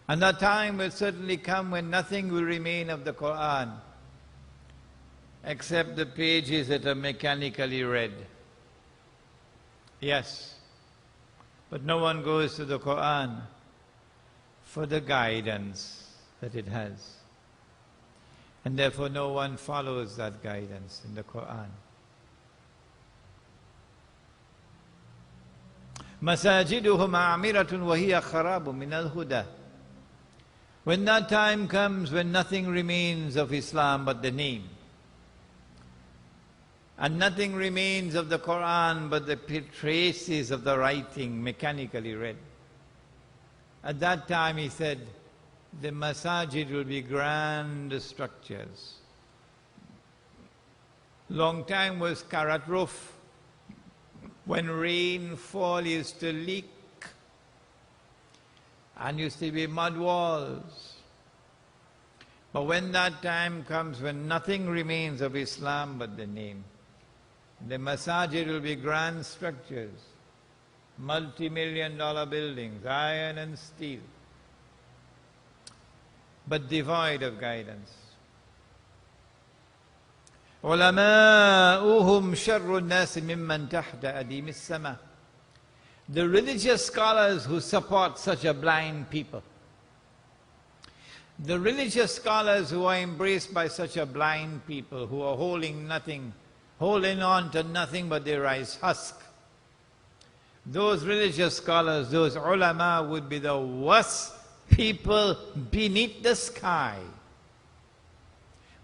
And that time will certainly come when nothing will remain of the Qur'an except the pages that are mechanically read. Yes, but no one goes to the Qur'an for the guidance that it has. And therefore no one follows that guidance in the Qur'an. مَسَاجِدُهُمْ عَامِرَةٌ وَهِيَ خَرَابٌ مِنَ الْهُدَى. When that time comes when nothing remains of Islam but the name, and nothing remains of the Qur'an but the traces of the writing mechanically read. At that time, he said, the masajid will be grand structures. Long time was karat roof. When rainfall used to leak and used to be mud walls. But when that time comes when nothing remains of Islam but the name, the masajid will be grand structures, multi-million-dollar buildings, iron and steel, but devoid of guidance. عُلَمَاؤُهُمْ شَرُّ النَّاسِ مِمَّنْ تَحْتَ أَدِيمِ السَّمَاءِ. The religious scholars who support such a blind people, the religious scholars who are embraced by such a blind people, who are holding on to nothing but their rice husk, those religious scholars, those ulama would be the worst people beneath the sky.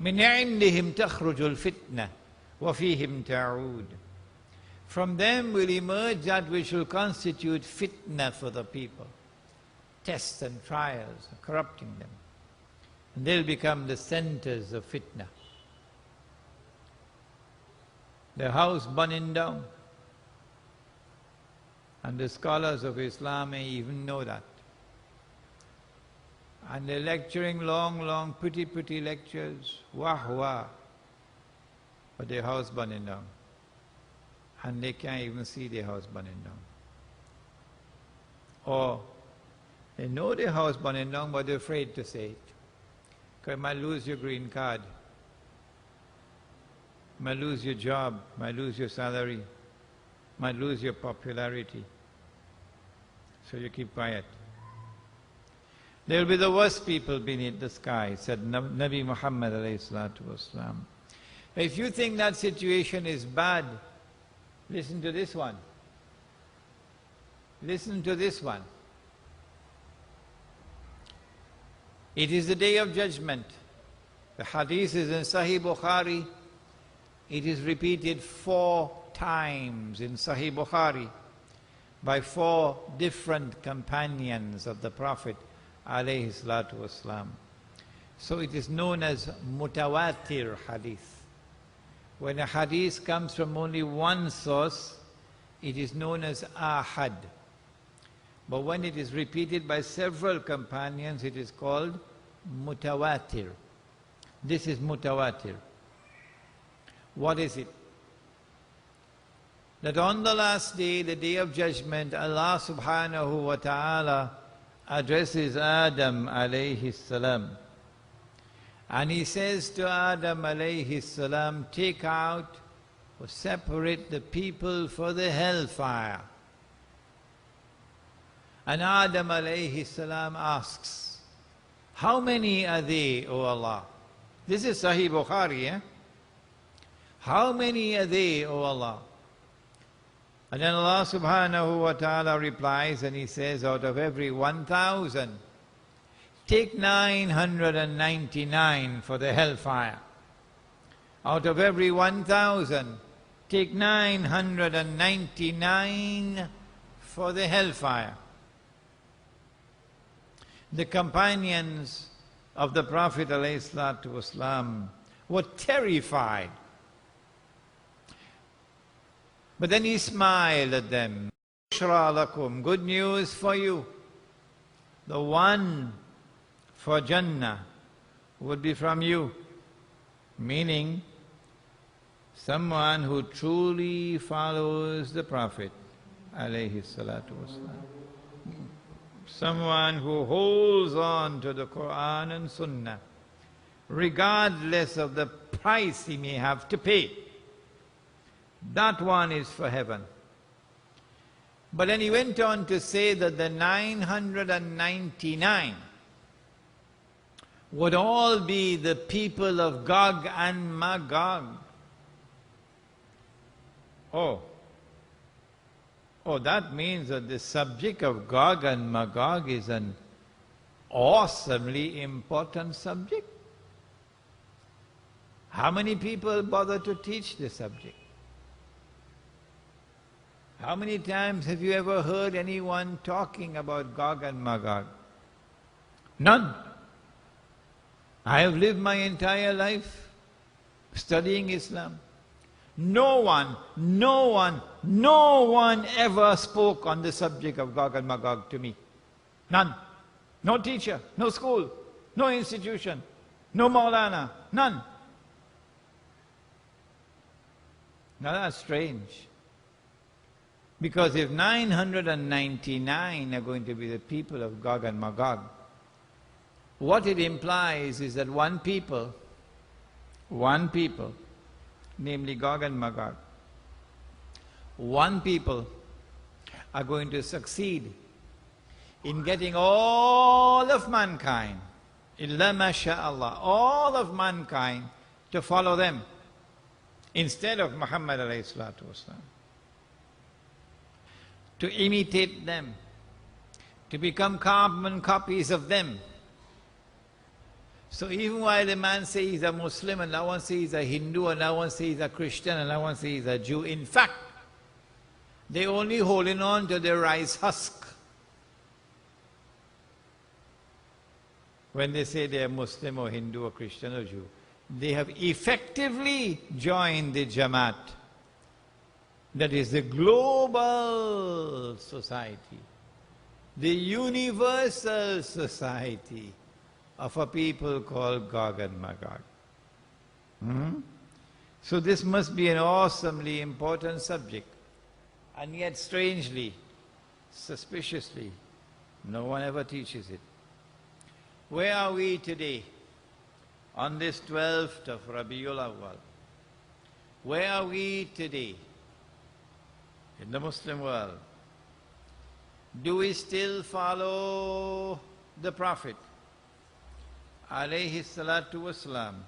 مِنْ عِنْدِهِمْ تَخْرُجُ الْفِتْنَةِ وَفِيهِمْ تَعُودُ. From them will emerge that which will constitute fitna for the people, tests and trials, corrupting them. And they'll become the centers of fitna. The house burning down. And the scholars of Islam may even know that. And they're lecturing long, pretty lectures, wah, but their house burning down. And they can't even see their house burning down. Or they know their house burning down, but they're afraid to say it. Because you might lose your green card, might lose your job, might lose your salary, might lose your popularity. So you keep quiet. They will be the worst people beneath the sky, said Nabi Muhammad alayhi salatu wasalam. If you think that situation is bad, listen to this one. Listen to this one. It is the day of judgment. The hadith is in Sahih Bukhari. It is repeated 4 times in Sahih Bukhari by 4 different companions of the Prophet alayhi salatu wasalam. So it is known as mutawatir hadith. When a hadith comes from only one source, it is known as ahad. But when it is repeated by several companions, it is called mutawatir. This is mutawatir. What is it? That on the last day, the day of judgment, Allah subhanahu wa ta'ala addresses Adam alayhi salam. And he says to Adam alayhi salam, take out or separate the people for the hellfire. And Adam alayhi salam asks, how many are they, O Allah? This is Sahih Bukhari, eh? How many are they, O Allah? And then Allah subhanahu wa ta'ala replies and he says, out of every 1,000, take 999 for the hellfire. Out of every 1,000, take 999 for the hellfire. The companions of the Prophet ﷺ were terrified. But then he smiled at them. Bushra lakum, good news for you. The one for Jannah would be from you. Meaning, someone who truly follows the Prophet alayhi salatu wasalam. someone who holds on to the Quran and Sunnah, regardless of the price he may have to pay, that one is for heaven. But then he went on to say that the 999 would all be the people of Gog and Magog. Oh, that means that the subject of Gog and Magog is an awesomely important subject. How many people bother to teach this subject? How many times have you ever heard anyone talking about Gog and Magog? None. I have lived my entire life studying Islam. No one ever spoke on the subject of Gog and Magog to me. None. No teacher, no school, no institution, no Maulana, none. Now that's strange. Because if 999 are going to be the people of Gog and Magog, what it implies is that one people, namely Gog and Magog, one people are going to succeed in getting all of mankind, illa masha'Allah, all of mankind to follow them instead of Muhammad alayhi salatu wasalam, to imitate them, to become carbon copies of them. So even while a man says he's a Muslim, and now one says he's a Hindu, and now one says he's a Christian, and now one says he's a Jew, in fact, they're only holding on to their rice husk when they say they're Muslim or Hindu or Christian or Jew. They have effectively joined the Jamaat. That is the global society, the universal society of a people called Gog and Magog. So this must be an awesomely important subject. And yet strangely, suspiciously, no one ever teaches it. Where are we today? On this 12th of Rabiul Awwal. Where are we today? In the Muslim world. Do we still follow the Prophet alayhi salatu wasalam,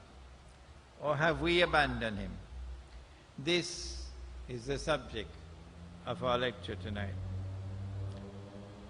or have we abandoned him? This is the subject of our lecture tonight.